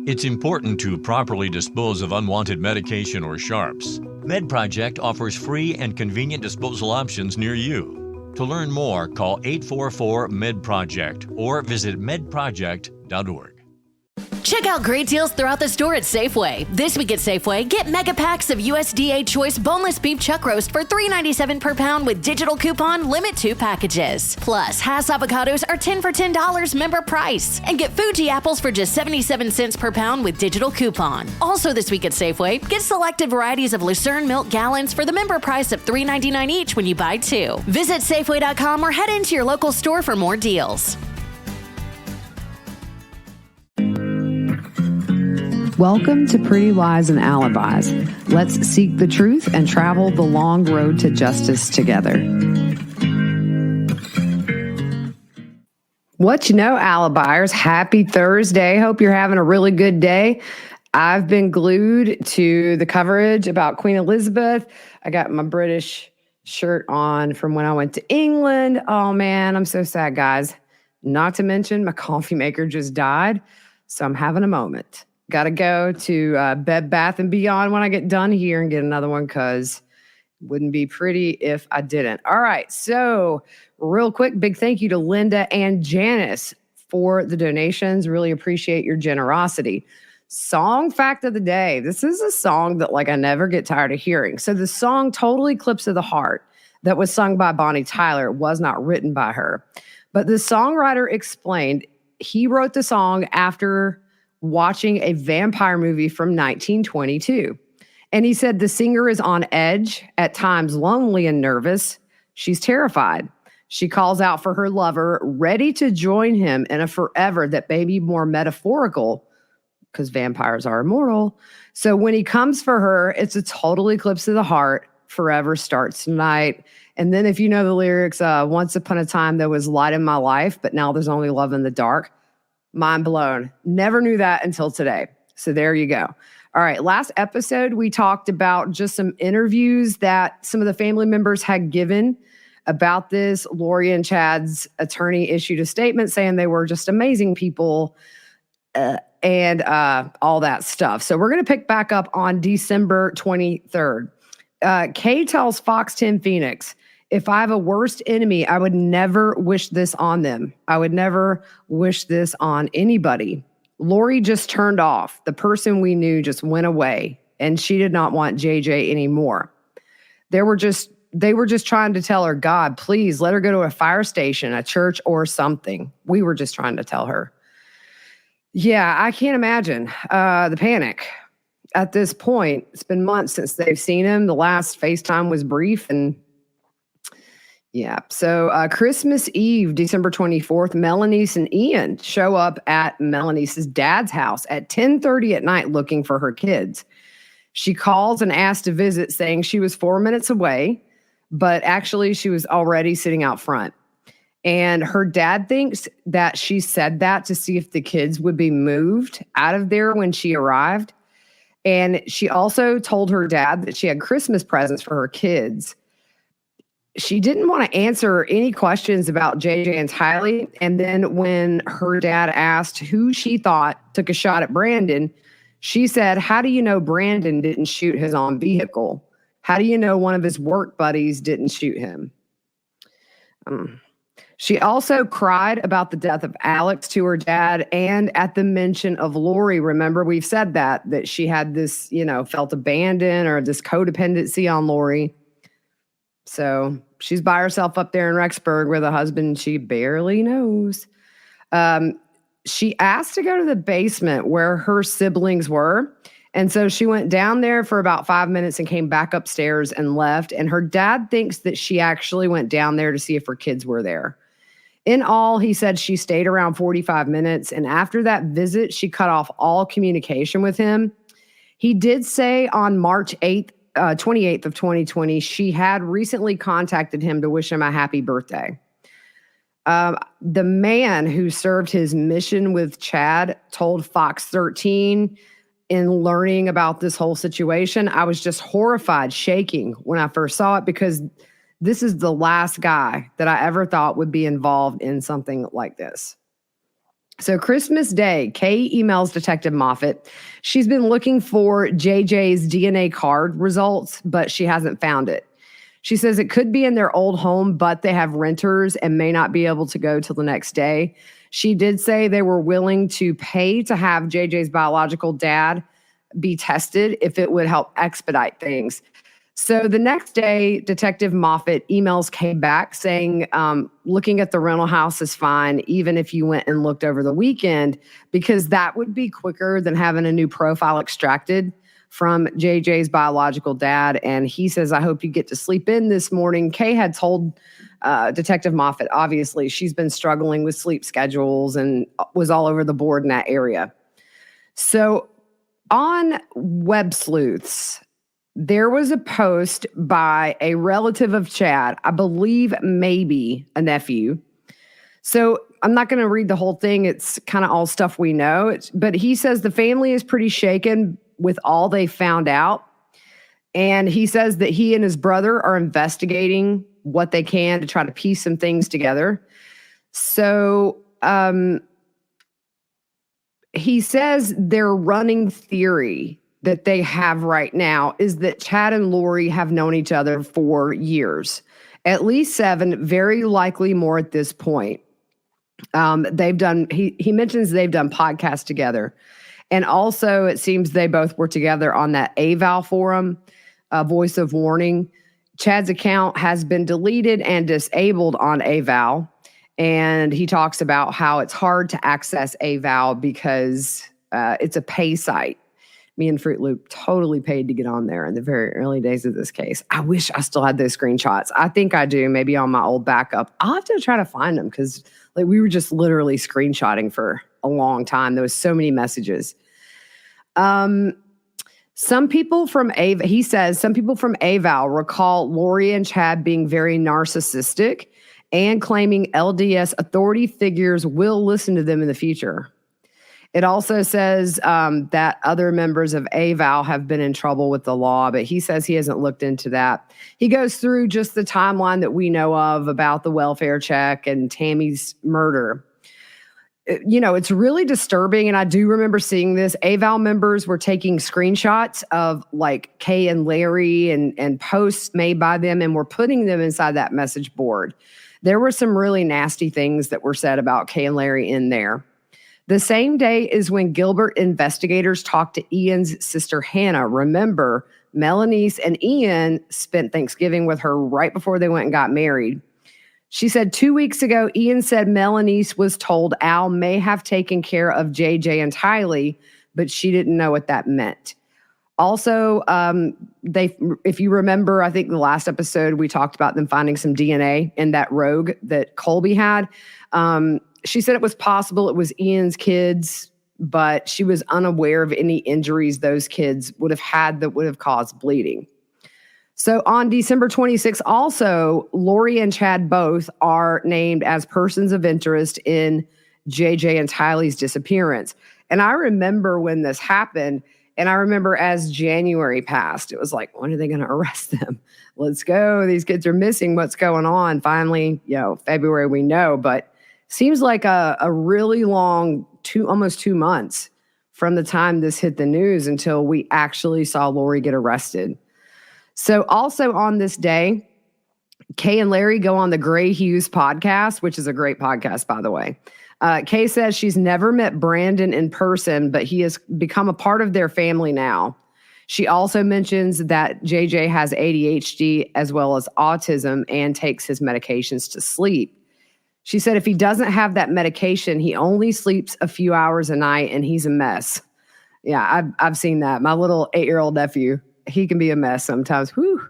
It's important to properly dispose of unwanted medication or sharps. MedProject offers free and convenient disposal options near you. To learn more, call 844-MED-PROJECT or visit medproject.org. Check out great deals throughout the store at Safeway. This week at Safeway, get mega packs of USDA Choice boneless beef chuck roast for $3.97 per pound with digital coupon, limit 2 packages. Plus, Hass avocados are 10 for $10 member price. And get Fuji apples for just 77 cents per pound with digital coupon. Also this week at Safeway, get selected varieties of Lucerne milk gallons for the member price of $3.99 each when you buy 2. Visit Safeway.com or head into your local store for more deals. Welcome to Pretty Lies and Alibis. Let's seek the truth and travel the long road to justice together. What you know, Alibiers, happy Thursday. Hope you're having a really good day. I've been glued to the coverage about Queen Elizabeth. I got my British shirt on from when I went to England. Oh man, I'm so sad, guys. Not to mention my coffee maker just died, so I'm having a moment. Got to go to Bed Bath & Beyond when I get done here and get another one because it wouldn't be pretty if I didn't. All right. So real quick, big thank you to Linda and Janice for the donations. Really appreciate your generosity. Song fact of the day. This is a song that I never get tired of hearing. So the song Total Eclipse of the Heart that was sung by Bonnie Tyler was not written by her. But the songwriter explained he wrote the song after watching a vampire movie from 1922. And he said the singer is on edge, at times lonely and nervous. She's terrified. She calls out for her lover, ready to join him in a forever that may be more metaphorical, because vampires are immortal. So when he comes for her, it's a total eclipse of the heart. Forever starts tonight. And then if you know the lyrics, once upon a time there was light in my life, but now there's only love in the dark. Mind blown. Never knew that until today. So there you go. All right. Last episode, we talked about just some interviews that some of the family members had given about this. Lori and Chad's attorney issued a statement saying they were just amazing people and all that stuff. So we're going to pick back up on December 23rd. Kay tells Fox 10 Phoenix, if I have a worst enemy, I would never wish this on them. I would never wish this on anybody. Lori just turned off. The person we knew just went away, and she did not want JJ anymore. They were just trying to tell her, God, please let her go to a fire station, a church, or something. We were just trying to tell her. Yeah, I can't imagine the panic. At this point, it's been months since they've seen him. The last FaceTime was brief, and yeah. So Christmas Eve, December 24th, Melaniece and Ian show up at Melanie's dad's house at 10:30 at night looking for her kids. She calls and asks to visit, saying she was 4 minutes away, but actually she was already sitting out front. And her dad thinks that she said that to see if the kids would be moved out of there when she arrived. And she also told her dad that she had Christmas presents for her kids. She didn't want to answer any questions about JJ and Tylee. And then when her dad asked who she thought took a shot at Brandon, she said, how do you know Brandon didn't shoot his own vehicle? How do you know one of his work buddies didn't shoot him? She also cried about the death of Alex to her dad and at the mention of Lori. Remember, we've said that she had this, felt abandoned or this codependency on Lori. So she's by herself up there in Rexburg with a husband she barely knows. She asked to go to the basement where her siblings were. And so she went down there for about 5 minutes and came back upstairs and left. And her dad thinks that she actually went down there to see if her kids were there. In all, he said she stayed around 45 minutes. And after that visit, she cut off all communication with him. He did say on March 28th of 2020, she had recently contacted him to wish him a happy birthday. The man who served his mission with Chad told Fox 13 in learning about this whole situation, I was just horrified, shaking when I first saw it because this is the last guy that I ever thought would be involved in something like this. So Christmas Day, Kay emails Detective Moffat. She's been looking for JJ's DNA card results, but she hasn't found it. She says it could be in their old home, but they have renters and may not be able to go till the next day. She did say they were willing to pay to have JJ's biological dad be tested if it would help expedite things. So the next day, Detective Moffat emails Kay back saying, looking at the rental house is fine, even if you went and looked over the weekend, because that would be quicker than having a new profile extracted from JJ's biological dad. And he says, I hope you get to sleep in this morning. Kay had told Detective Moffat, obviously, she's been struggling with sleep schedules and was all over the board in that area. So on Web Sleuths, there was a post by a relative of Chad, I believe maybe a nephew. So I'm not going to read the whole thing. It's kind of all stuff we know. But he says the family is pretty shaken with all they found out. And he says that he and his brother are investigating what they can to try to piece some things together. So he says their running theory that they have right now is that Chad and Lori have known each other for years, at least 7, very likely more at this point. He mentions they've done podcasts together. And also it seems they both were together on that AVAL forum, Voice of Warning. Chad's account has been deleted and disabled on AVAL. And he talks about how it's hard to access AVAL because it's a pay site. Me and Fruit Loop totally paid to get on there in the very early days of this case. I wish I still had those screenshots. I think I do, maybe on my old backup. I'll have to try to find them because we were just literally screenshotting for a long time. There was so many messages. Some people from AVAL recall Lori and Chad being very narcissistic and claiming LDS authority figures will listen to them in the future. It also says that other members of AVAL have been in trouble with the law, but he says he hasn't looked into that. He goes through just the timeline that we know of about the welfare check and Tammy's murder. It's really disturbing, and I do remember seeing this. AVAL members were taking screenshots of Kay and Larry and posts made by them, and were putting them inside that message board. There were some really nasty things that were said about Kay and Larry in there. The same day is when Gilbert investigators talked to Ian's sister Hannah. Remember, Melaniece and Ian spent Thanksgiving with her right before they went and got married. She said 2 weeks ago, Ian said Melaniece was told Al may have taken care of JJ and Tylee, but she didn't know what that meant. Also, if you remember, I think the last episode we talked about them finding some DNA in that Rogue that Colby had. She said it was possible it was Ian's kids, but she was unaware of any injuries those kids would have had that would have caused bleeding. So on December 26th, also, Lori and Chad both are named as persons of interest in JJ and Tylee's disappearance. And I remember when this happened, and I remember as January passed, it was like, when are they going to arrest them? Let's go. These kids are missing. What's going on? Finally, February we know, but seems like a really long, almost 2 months from the time this hit the news until we actually saw Lori get arrested. So also on this day, Kay and Larry go on the Gray Hughes podcast, which is a great podcast, by the way. Kay says she's never met Brandon in person, but he has become a part of their family now. She also mentions that JJ has ADHD as well as autism and takes his medications to sleep. She said if he doesn't have that medication, he only sleeps a few hours a night and he's a mess. Yeah, I've seen that. My little 8-year-old nephew, he can be a mess sometimes. Whew.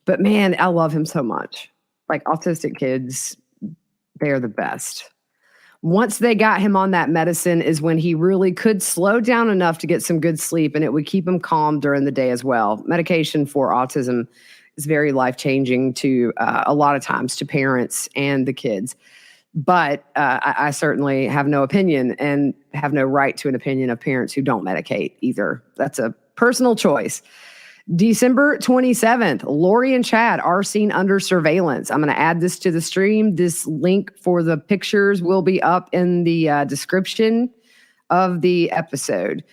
But man, I love him so much. Autistic kids, they're the best. Once they got him on that medicine is when he really could slow down enough to get some good sleep, and it would keep him calm during the day as well. Medication for autism is very life-changing to a lot of times to parents and the kids. But I certainly have no opinion and have no right to an opinion of parents who don't medicate either. That's a personal choice. December 27th, Lori and Chad are seen under surveillance. I'm going to add this to the stream. This link for the pictures will be up in the description of the episode.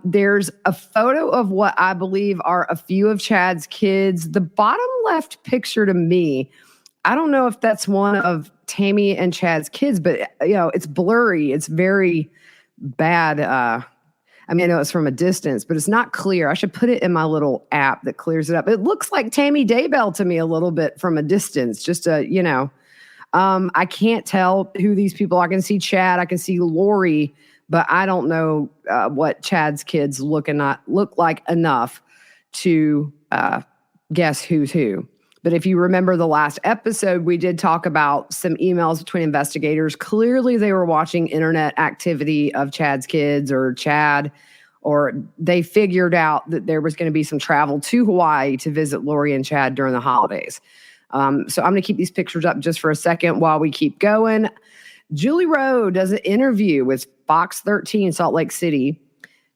There's a photo of what I believe are a few of Chad's kids. The bottom left picture to me, I don't know if that's one of Tammy and Chad's kids, but it's blurry. It's very bad. I know it's from a distance, but it's not clear. I should put it in my little app that clears it up. It looks like Tammy Daybell to me a little bit from a distance. Just I can't tell who these people are. I can see Chad. I can see Lori. But I don't know what Chad's kids look like enough to guess who's who. But if you remember the last episode, we did talk about some emails between investigators. Clearly, they were watching internet activity of Chad's kids or Chad, or they figured out that there was going to be some travel to Hawaii to visit Lori and Chad during the holidays. So I'm going to keep these pictures up just for a second while we keep going. Julie Rowe does an interview with Fox 13 Salt Lake City.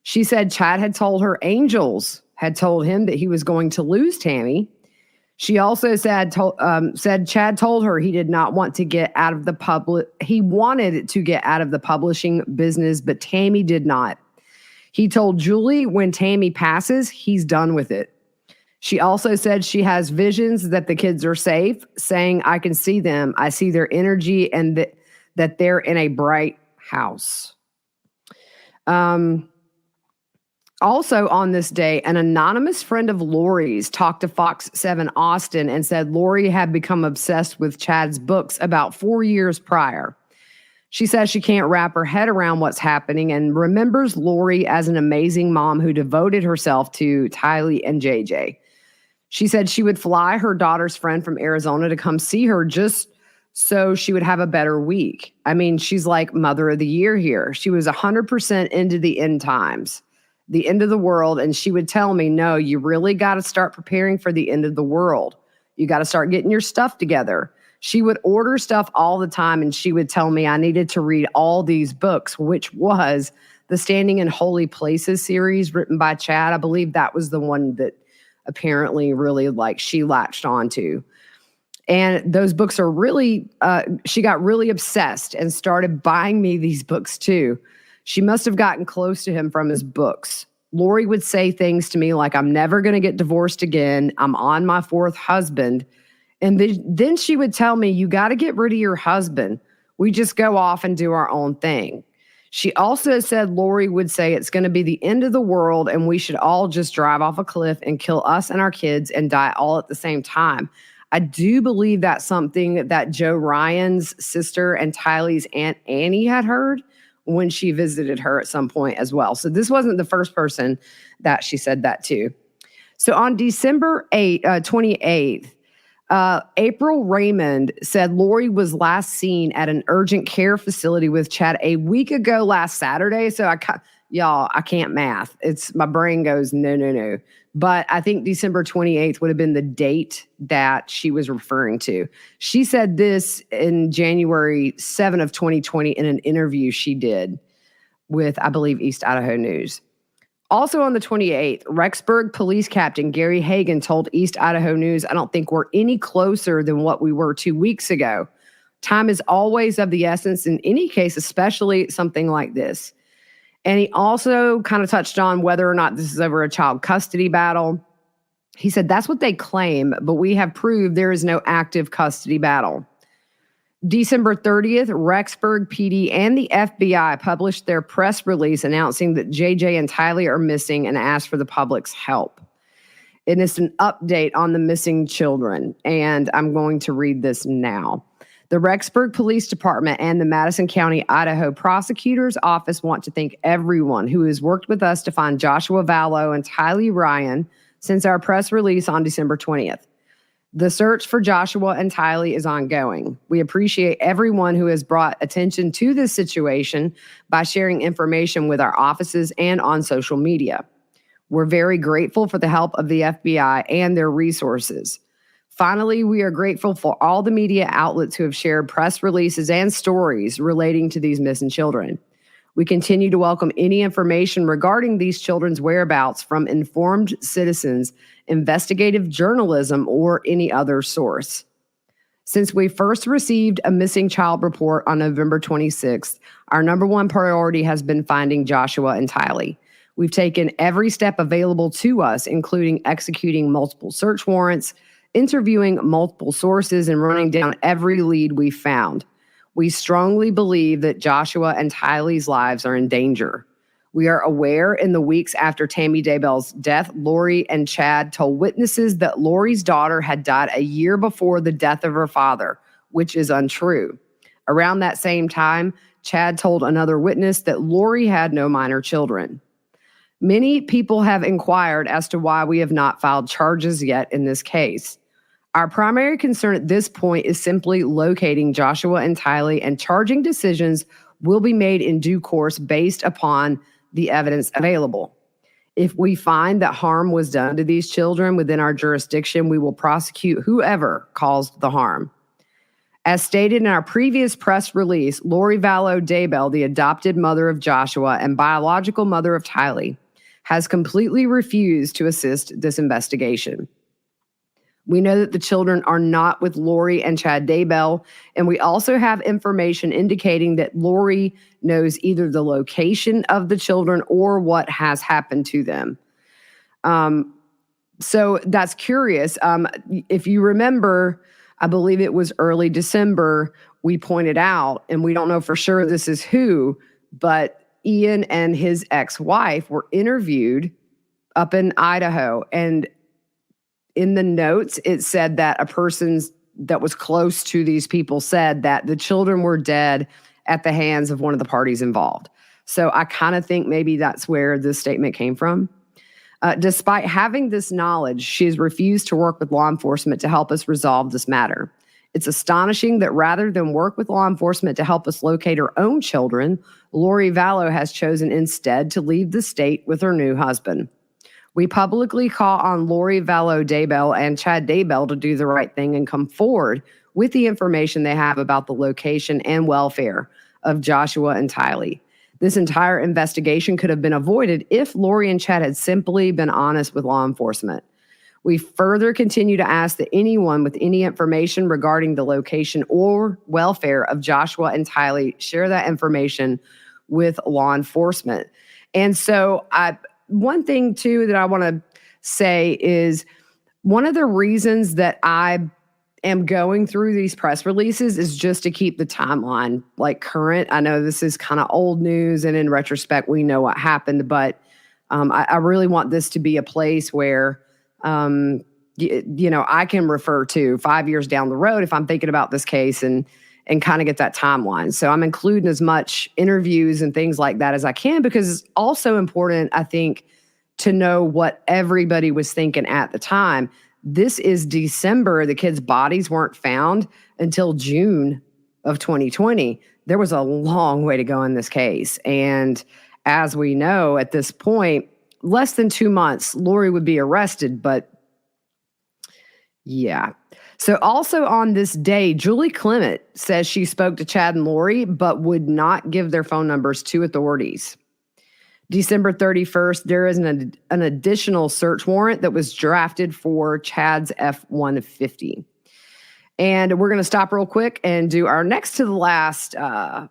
She said Chad had told her angels had told him that he was going to lose Tammy. She also said Chad told her he did not want to get out of the public. He wanted to get out of the publishing business, but Tammy did not. He told Julie when Tammy passes, he's done with it. She also said she has visions that the kids are safe, saying, I can see them. I see their energy and that they're in a bright house. Also on this day, an anonymous friend of Lori's talked to Fox 7 Austin and said Lori had become obsessed with Chad's books about 4 years prior. She says she can't wrap her head around what's happening and remembers Lori as an amazing mom who devoted herself to Tylee and JJ. She said she would fly her daughter's friend from Arizona to come see her just so she would have a better week. She's like mother of the year here. She was 100% into the end times, the end of the world. And she would tell me, no, you really got to start preparing for the end of the world. You got to start getting your stuff together. She would order stuff all the time. And she would tell me I needed to read all these books, which was the Standing in Holy Places series written by Chad. I believe that was the one that apparently really she latched onto. And those books are really, she got really obsessed and started buying me these books too. She must have gotten close to him from his books. Lori would say things to me like, I'm never going to get divorced again. I'm on my fourth husband. And then she would tell me, you got to get rid of your husband. We just go off and do our own thing. She also said Lori would say it's going to be the end of the world and we should all just drive off a cliff and kill us and our kids and die all at the same time. I do believe that's something that Joe Ryan's sister and Tylee's Aunt Annie had heard when she visited her at some point as well. So this wasn't the first person that she said that to. So on December 28th, April Raymond said Lori was last seen at an urgent care facility with Chad a week ago last Saturday. So I can't math. My brain goes, no. But I think December 28th would have been the date that she was referring to. She said this in January 7 of 2020 in an interview she did with, I believe, East Idaho News. Also on the 28th, Rexburg Police Captain Gary Hagan told East Idaho News, I don't think we're any closer than what we were 2 weeks ago. Time is always of the essence in any case, especially something like this. And he also kind of touched on whether or not this is over a child custody battle. He said, that's what they claim, but we have proved there is no active custody battle. December 30th, Rexburg PD and the FBI published their press release announcing that JJ and Tylee are missing and asked for the public's help. And it's an update on the missing children. And I'm going to read this now. The Rexburg Police Department and the Madison County, Idaho Prosecutor's Office want to thank everyone who has worked with us to find Joshua Vallow and Tylee Ryan since our press release on December 20th. The search for Joshua and Tylee is ongoing. We appreciate everyone who has brought attention to this situation by sharing information with our offices and on social media. We're very grateful for the help of the FBI and their resources. Finally, we are grateful for all the media outlets who have shared press releases and stories relating to these missing children. We continue to welcome any information regarding these children's whereabouts from informed citizens, investigative journalism, or any other source. Since we first received a missing child report on November 26th, our number one priority has been finding Joshua and Tylee. We've taken every step available to us, including executing multiple search warrants, interviewing multiple sources, and running down every lead we found. We strongly believe that Joshua and Tylee's lives are in danger. We are aware in the weeks after Tammy Daybell's death, Lori and Chad told witnesses that Lori's daughter had died a year before the death of her father, which is untrue. Around that same time, Chad told another witness that Lori had no minor children. Many people have inquired as to why we have not filed charges yet in this case. Our primary concern at this point is simply locating Joshua and Tylee, and charging decisions will be made in due course based upon the evidence available. If we find that harm was done to these children within our jurisdiction, we will prosecute whoever caused the harm. As stated in our previous press release, Lori Vallow Daybell, the adopted mother of Joshua and biological mother of Tylee, has completely refused to assist this investigation. We know that the children are not with Lori and Chad Daybell, and we also have information indicating that Lori knows either the location of the children or what has happened to them. So that's curious. If you remember, I believe it was early December, we pointed out, and we don't know for sure this is who, but Ian and his ex-wife were interviewed up in Idaho, and in the notes, it said that a person that was close to these people said that the children were dead at the hands of one of the parties involved. So I kind of think maybe that's where this statement came from. Despite having this knowledge, she has refused to work with law enforcement to help us resolve this matter. It's astonishing that rather than work with law enforcement to help us locate her own children, Lori Vallow has chosen instead to leave the state with her new husband. We publicly call on Lori Vallow Daybell and Chad Daybell to do the right thing and come forward with the information they have about the location and welfare of Joshua and Tylee. This entire investigation could have been avoided if Lori and Chad had simply been honest with law enforcement. We further continue to ask that anyone with any information regarding the location or welfare of Joshua and Tylee share that information with law enforcement. And so one thing, too, that I want to say is one of the reasons that I am going through these press releases is just to keep the timeline current. I know this is kind of old news, and in retrospect, we know what happened, but I really want this to be a place where, I can refer to 5 years down the road if I'm thinking about this case and kind of get that timeline. So I'm including as much interviews and things like that as I can, because it's also important, I think, to know what everybody was thinking at the time. This is December. The kids' bodies weren't found until June of 2020. There was a long way to go in this case. And as we know, at this point, less than 2 months, Lori would be arrested. But yeah. So also on this day, Julie Clement says she spoke to Chad and Lori, but would not give their phone numbers to authorities. December 31st, there is an additional search warrant that was drafted for Chad's F-150. And we're going to stop real quick and do our next to the last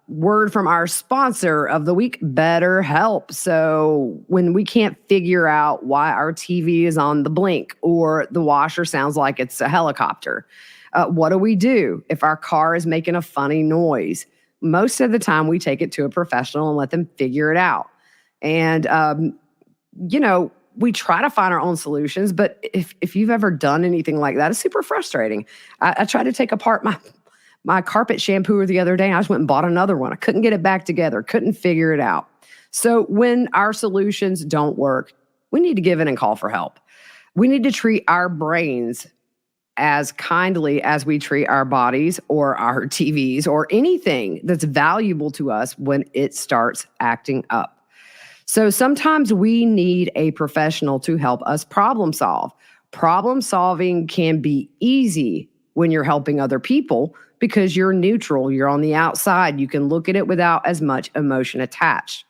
word from our sponsor of the week, BetterHelp. So when we can't figure out why our TV is on the blink or the washer sounds like it's a helicopter, what do? If our car is making a funny noise, most of the time we take it to a professional and let them figure it out. And, we try to find our own solutions, but if you've ever done anything like that, it's super frustrating. I tried to take apart my carpet shampooer the other day, and I just went and bought another one. I couldn't get it back together, couldn't figure it out. So when our solutions don't work, we need to give in and call for help. We need to treat our brains as kindly as we treat our bodies or our TVs or anything that's valuable to us when it starts acting up. So sometimes we need a professional to help us problem solve. Problem solving can be easy when you're helping other people, because you're neutral. You're on the outside. You can look at it without as much emotion attached.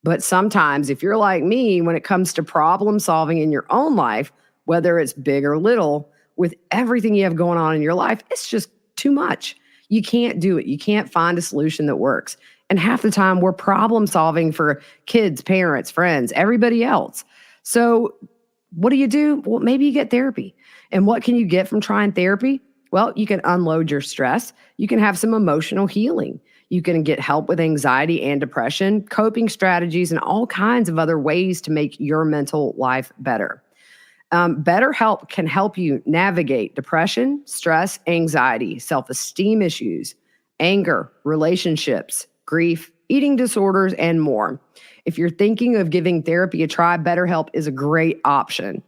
But sometimes if you're like me, when it comes to problem solving in your own life, whether it's big or little, with everything you have going on in your life, it's just too much. You can't do it. You can't find a solution that works. And half the time we're problem solving for kids, parents, friends, everybody else. So what do? Well, maybe you get therapy. And what can you get from trying therapy? Well, you can unload your stress. You can have some emotional healing. You can get help with anxiety and depression, coping strategies, and all kinds of other ways to make your mental life better. BetterHelp can help you navigate depression, stress, anxiety, self-esteem issues, anger, relationships, grief, eating disorders, and more. If you're thinking of giving therapy a try, BetterHelp is a great option.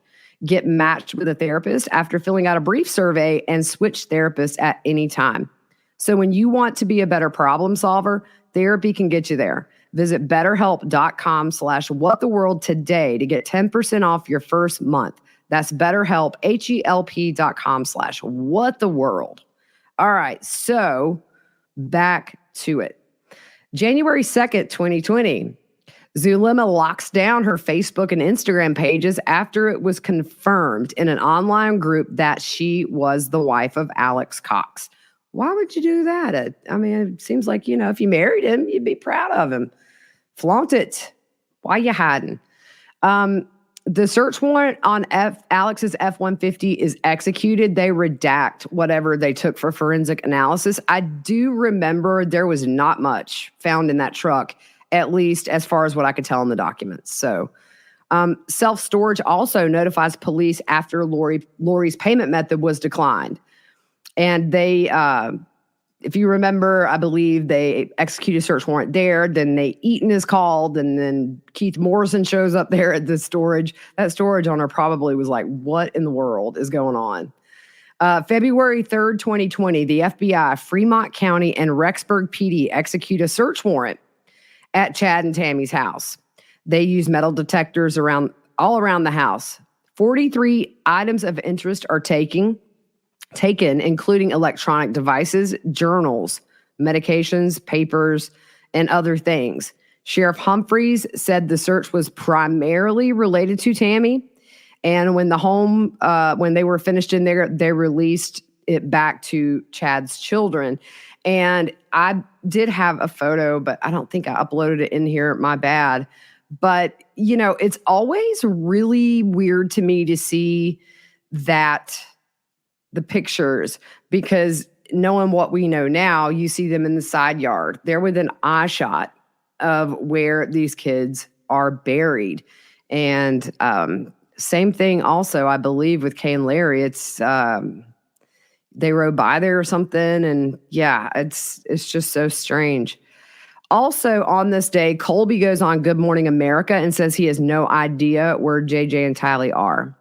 Get matched with a therapist after filling out a brief survey and switch therapists at any time. So when you want to be a better problem solver, therapy can get you there. Visit betterhelp.com/whattheworld today to get 10% off your first month. That's BetterHelp, HELP.com/whattheworld. All right, so back to it. January 2nd, 2020, Zulema locks down her Facebook and Instagram pages after it was confirmed in an online group that she was the wife of Alex Cox. Why would you do that? I mean, it seems like, if you married him, you'd be proud of him. Flaunt it. Why you hiding? The search warrant on Alex's F-150 is executed. They redact whatever they took for forensic analysis. I do remember there was not much found in that truck, at least as far as what I could tell in the documents. So self-storage also notifies police after Lori's payment method was declined. And they, if you remember, I believe they executed a search warrant there. Then Eaton is called, and then Keith Morrison shows up there at the storage. That storage owner probably was like, what in the world is going on? February 3rd, 2020, the FBI, Fremont County, and Rexburg PD execute a search warrant at Chad and Tammy's house. They use metal detectors all around the house. 43 items of interest are taken, including electronic devices, journals, medications, papers, and other things. Sheriff Humphreys said the search was primarily related to Tammy, and when they were finished in there, they released it back to Chad's children. And I did have a photo, but I don't think I uploaded it in here. My bad. But, it's always really weird to me to see that the pictures, because knowing what we know now, you see them in the side yard. They're within eye shot of where these kids are buried. And same thing also, I believe, with Kay and Larry. It's they rode by there or something. And yeah, it's just so strange. Also on this day, Colby goes on Good Morning America and says he has no idea where JJ and Tylee are.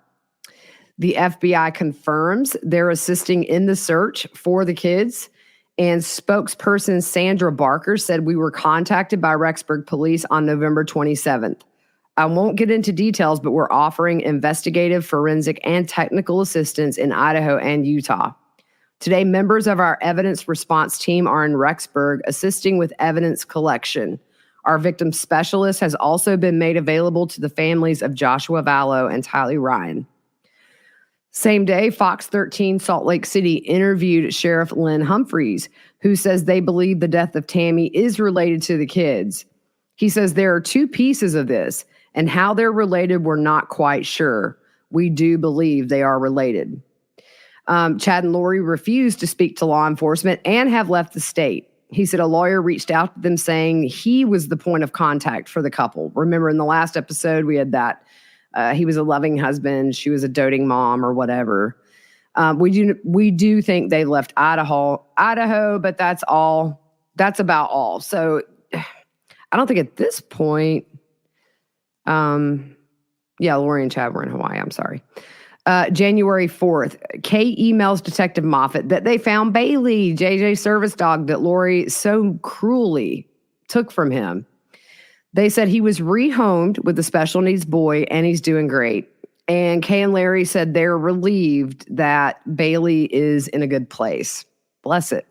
The FBI confirms they're assisting in the search for the kids, and spokesperson Sandra Barker said, "We were contacted by Rexburg police on November 27th. I won't get into details, but we're offering investigative, forensic, and technical assistance in Idaho and Utah. Today, members of our evidence response team are in Rexburg assisting with evidence collection. Our victim specialist has also been made available to the families of Joshua Vallow and Tylee Ryan." Same day, Fox 13 Salt Lake City interviewed Sheriff Lynn Humphreys, who says they believe the death of Tammy is related to the kids. He says there are two pieces of this, and how they're related, we're not quite sure. We do believe they are related. Chad and Lori refused to speak to law enforcement and have left the state. He said a lawyer reached out to them saying he was the point of contact for the couple. Remember in the last episode, we had that. He was a loving husband. She was a doting mom or whatever. We do think they left Idaho, but that's all. That's about all. So I don't think at this point, Lori and Chad were in Hawaii. I'm sorry. January 4th, Kay emails Detective Moffat that they found Bailey, JJ's service dog that Lori so cruelly took from him. They said he was rehomed with a special needs boy and he's doing great. And Kay and Larry said they're relieved that Bailey is in a good place. Bless it.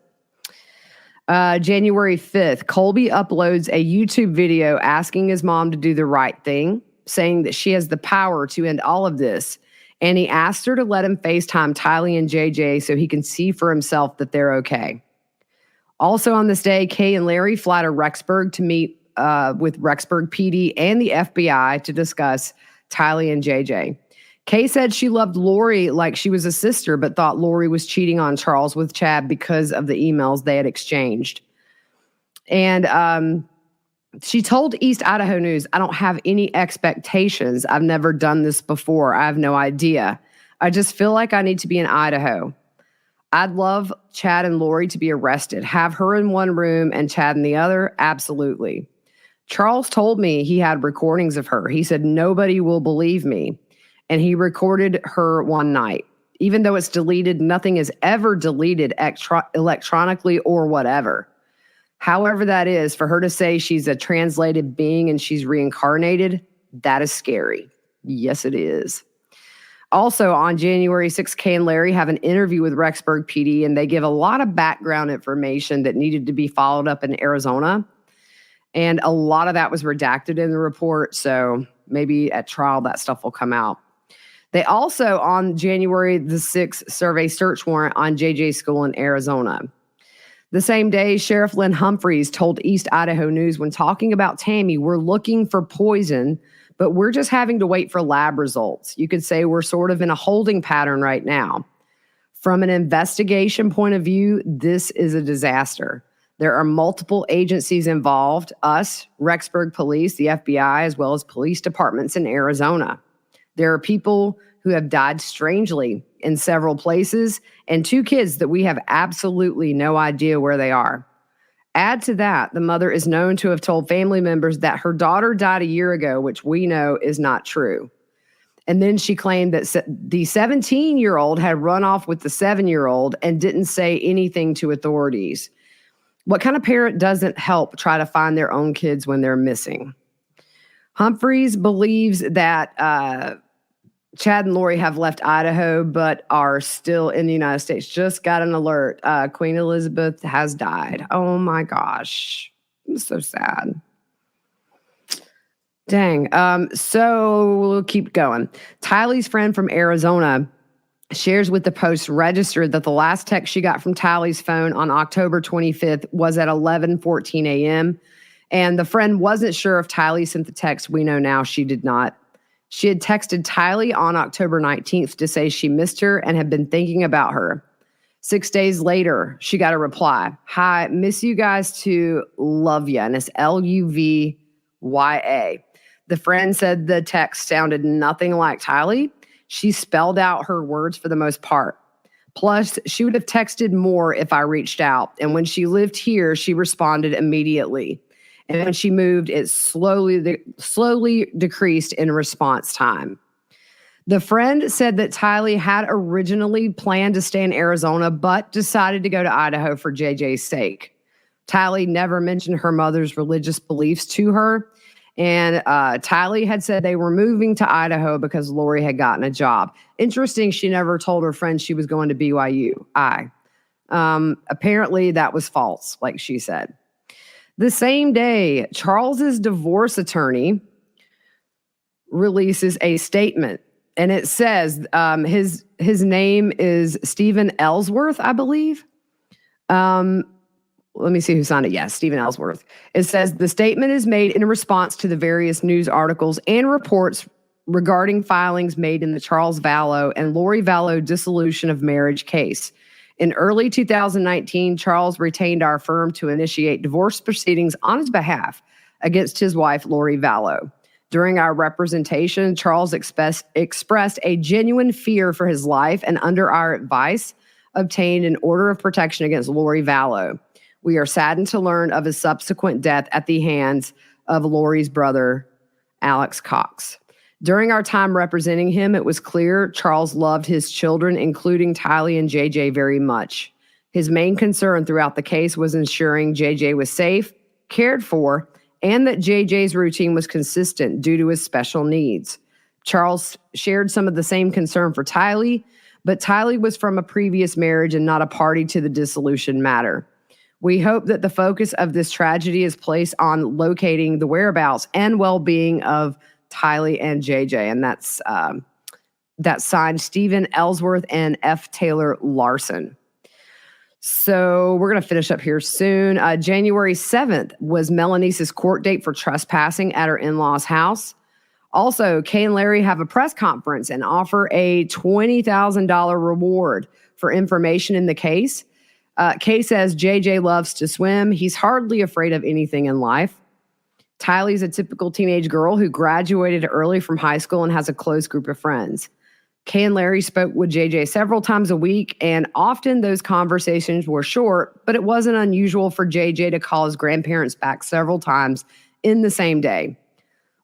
January 5th, Colby uploads a YouTube video asking his mom to do the right thing, saying that she has the power to end all of this. And he asked her to let him FaceTime Tylee and JJ so he can see for himself that they're okay. Also on this day, Kay and Larry fly to Rexburg to meet with Rexburg PD and the FBI to discuss Tylee and JJ. Kay said she loved Lori like she was a sister, but thought Lori was cheating on Charles with Chad because of the emails they had exchanged. And she told East Idaho News, "I don't have any expectations. I've never done this before. I have no idea. I just feel like I need to be in Idaho. I'd love Chad and Lori to be arrested. Have her in one room and Chad in the other? Absolutely." Charles told me he had recordings of her. He said, "Nobody will believe me." And he recorded her one night. Even though it's deleted, nothing is ever deleted electronically or whatever. However that is, for her to say she's a translated being and she's reincarnated, that is scary. Yes, it is. Also, on January 6th, Kay and Larry have an interview with Rexburg PD, and they give a lot of background information that needed to be followed up in Arizona. And a lot of that was redacted in the report, so maybe at trial that stuff will come out. They also, on January the 6th, serve a search warrant on JJ's school in Arizona. The same day, Sheriff Lynn Humphreys told East Idaho News, "When talking about Tammy, we're looking for poison, but we're just having to wait for lab results. You could say we're sort of in a holding pattern right now. From an investigation point of view, this is a disaster. There are multiple agencies involved, us, Rexburg Police, the FBI, as well as police departments in Arizona. There are people who have died strangely in several places, and 2 kids that we have absolutely no idea where they are. Add to that, the mother is known to have told family members that her daughter died a year ago, which we know is not true. And then she claimed that the 17-year-old had run off with the 7-year-old and didn't say anything to authorities. What kind of parent doesn't help try to find their own kids when they're missing?" Humphreys believes that Chad and Lori have left Idaho but are still in the United States. Just got an alert. Queen Elizabeth has died. Oh my gosh. I'm so sad. Dang. So we'll keep going. Tylee's friend from Arizona shares with the Post-Register that the last text she got from Tylee's phone on October 25th was at 11:14 a.m. And the friend wasn't sure if Tylee sent the text. We know now she did not. She had texted Tylee on October 19th to say she missed her and had been thinking about her. 6 days later, she got a reply. "Hi, miss you guys too. Love ya." And it's Luvya. The friend said the text sounded nothing like Tylee. She spelled out her words for the most part. Plus, she would have texted more if I reached out. And when she lived here, she responded immediately. And when she moved, it slowly decreased in response time. The friend said that Tylee had originally planned to stay in Arizona, but decided to go to Idaho for JJ's sake. Tylee never mentioned her mother's religious beliefs to her. And Tylee had said they were moving to Idaho because Lori had gotten a job. Interesting, she never told her friend she was going to BYU. Apparently that was false, like she said. The same day, Charles's divorce attorney releases a statement, and it says his name is Stephen Ellsworth, I believe. Let me see who signed it. Yes, Stephen Ellsworth. It says the statement is made in response to the various news articles and reports regarding filings made in the Charles Vallow and Lori Vallow dissolution of marriage case. In early 2019, Charles retained our firm to initiate divorce proceedings on his behalf against his wife, Lori Vallow. During our representation, Charles expressed a genuine fear for his life and, under our advice, obtained an order of protection against Lori Vallow. We are saddened to learn of his subsequent death at the hands of Lori's brother, Alex Cox. During our time representing him, it was clear Charles loved his children, including Tylee and JJ, very much. His main concern throughout the case was ensuring JJ was safe, cared for, and that JJ's routine was consistent due to his special needs. Charles shared some of the same concern for Tylee, but Tylee was from a previous marriage and not a party to the dissolution matter. We hope that the focus of this tragedy is placed on locating the whereabouts and well-being of Tylee and JJ. And that's signed Stephen Ellsworth and F. Taylor Larson. So we're going to finish up here soon. January 7th was Melaniece's court date for trespassing at her in-laws' house. Also, Kay and Larry have a press conference and offer a $20,000 reward for information in the case. Kay says JJ loves to swim. He's hardly afraid of anything in life. Tylee's a typical teenage girl who graduated early from high school and has a close group of friends. Kay and Larry spoke with JJ several times a week, and often those conversations were short, but it wasn't unusual for JJ to call his grandparents back several times in the same day.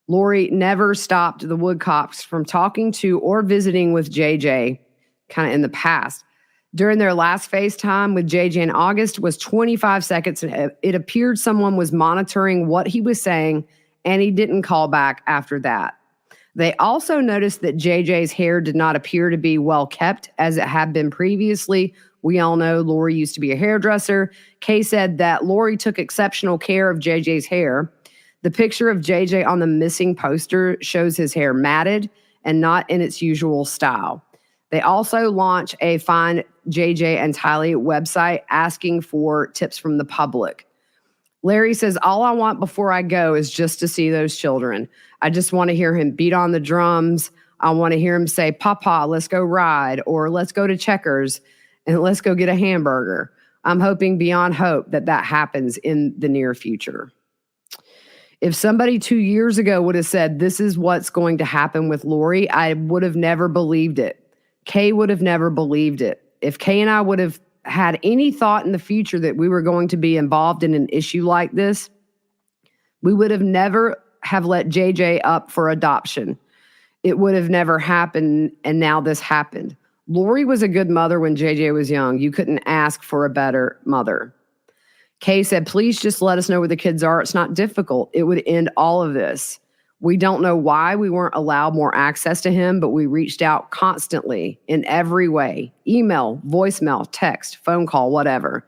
Lori never stopped the Woodcocks from talking to or visiting with JJ kind of in the past. During their last FaceTime with JJ in August was 25 seconds, and it appeared someone was monitoring what he was saying, and he didn't call back after that. They also noticed that JJ's hair did not appear to be well kept as it had been previously. We all know Lori used to be a hairdresser. Kay said that Lori took exceptional care of JJ's hair. The picture of JJ on the missing poster shows his hair matted and not in its usual style. They also launched a Find JJ and Tylee website asking for tips from the public. Larry says, all I want before I go is just to see those children. I just want to hear him beat on the drums. I want to hear him say, Papa, let's go ride, or let's go to Checkers and let's go get a hamburger. I'm hoping beyond hope that that happens in the near future. If somebody 2 years ago would have said, this is what's going to happen with Lori, I would have never believed it. Kay would have never believed it. If Kay and I would have had any thought in the future that we were going to be involved in an issue like this, we would have never have let JJ up for adoption. It would have never happened, and now this happened. Lori was a good mother when JJ was young. You couldn't ask for a better mother. Kay said, please just let us know where the kids are. It's not difficult. It would end all of this. We don't know why we weren't allowed more access to him, but we reached out constantly in every way, email, voicemail, text, phone call, whatever,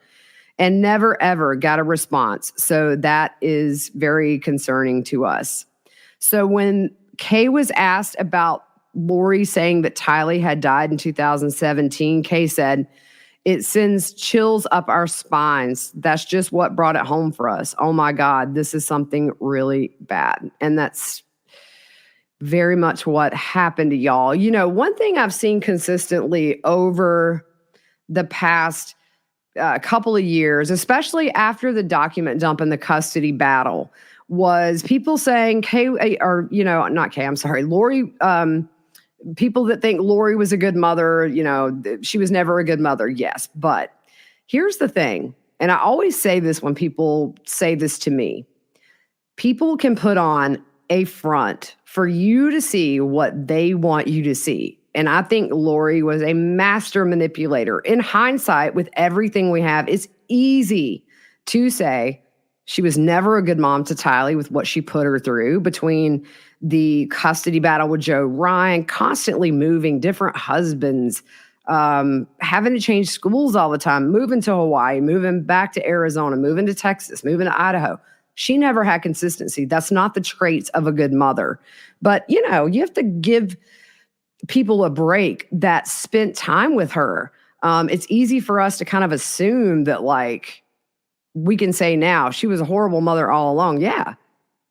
and never, ever got a response. So that is very concerning to us. So when Kay was asked about Lori saying that Tylee had died in 2017, Kay said, it sends chills up our spines. That's just what brought it home for us. Oh my God, this is something really bad. And that's very much what happened to y'all. You know, one thing I've seen consistently over the past couple of years, especially after the document dump and the custody battle, was people saying Lori, people that think Lori was a good mother, she was never a good mother. Yes. But here's the thing. And I always say this when people say this to me, people can put on a front for you to see what they want you to see. And I think Lori was a master manipulator. In hindsight, with everything we have, it's easy to say she was never a good mom to Tylee with what she put her through between the custody battle with Joe Ryan, constantly moving, different husbands, having to change schools all the time, moving to Hawaii, moving back to Arizona, moving to Texas, moving to Idaho. She never had consistency. That's not the traits of a good mother. But, you have to give people a break that spent time with her. It's easy for us to kind of assume that, we can say now she was a horrible mother all along. Yeah.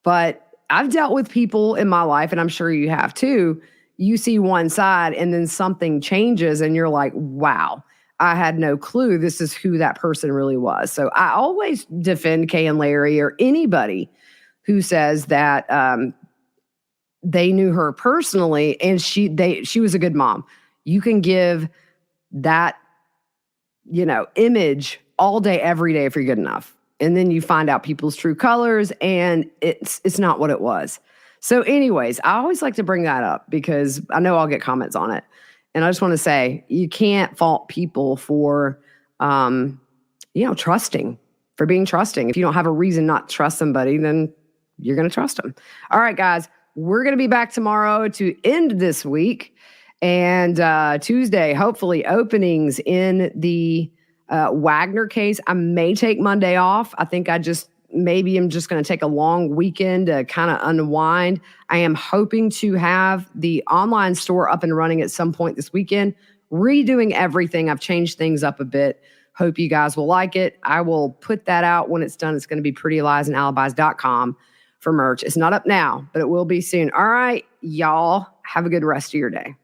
But I've dealt with people in my life, and I'm sure you have too. You see one side and then something changes and you're like, wow, I had no clue this is who that person really was. So I always defend Kay and Larry or anybody who says that they knew her personally and she was a good mom. You can give that, image all day, every day if you're good enough. And then you find out people's true colors and it's not what it was. So anyways, I always like to bring that up because I know I'll get comments on it. And I just want to say, you can't fault people for, trusting, for being trusting. If you don't have a reason not to trust somebody, then you're going to trust them. All right, guys, we're going to be back tomorrow to end this week. And Tuesday, hopefully openings in the Wagner case, I may take Monday off. I think I'm just going to take a long weekend to kind of unwind. I am hoping to have the online store up and running at some point this weekend, redoing everything. I've changed things up a bit. Hope you guys will like it. I will put that out when it's done. It's going to be prettyliesandalibis.com for merch. It's not up now, but it will be soon. All right, y'all, have a good rest of your day.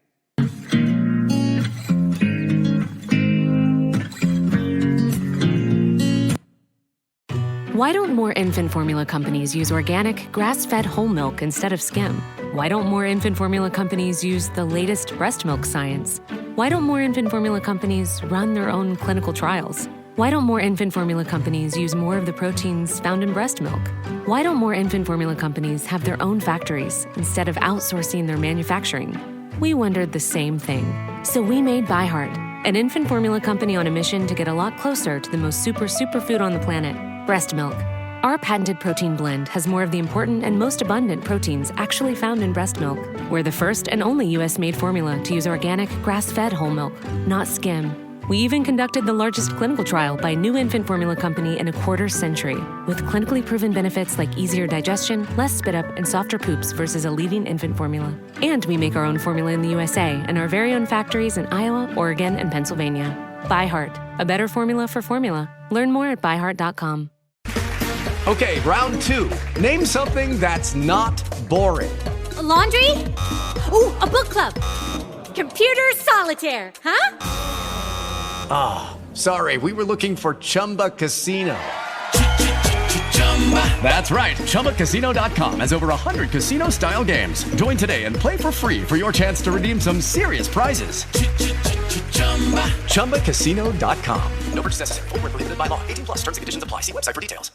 Why don't more infant formula companies use organic, grass-fed whole milk instead of skim? Why don't more infant formula companies use the latest breast milk science? Why don't more infant formula companies run their own clinical trials? Why don't more infant formula companies use more of the proteins found in breast milk? Why don't more infant formula companies have their own factories instead of outsourcing their manufacturing? We wondered the same thing. So we made ByHeart, an infant formula company on a mission to get a lot closer to the most superfood on the planet, breast milk. Our patented protein blend has more of the important and most abundant proteins actually found in breast milk. We're the first and only US-made formula to use organic, grass-fed whole milk, not skim. We even conducted the largest clinical trial by a new infant formula company in a quarter century, with clinically proven benefits like easier digestion, less spit up, and softer poops versus a leading infant formula. And we make our own formula in the USA and our very own factories in Iowa, Oregon, and Pennsylvania. ByHeart, a better formula for formula. Learn more at byheart.com. Okay, round two. Name something that's not boring. A laundry? Ooh, a book club. Computer solitaire, huh? Ah, sorry, we were looking for Chumba Casino. That's right, ChumbaCasino.com has over 100 casino-style games. Join today and play for free for your chance to redeem some serious prizes. ChumbaCasino.com. No purchase necessary. Void where prohibited by law. 18+ terms and conditions apply. See website for details.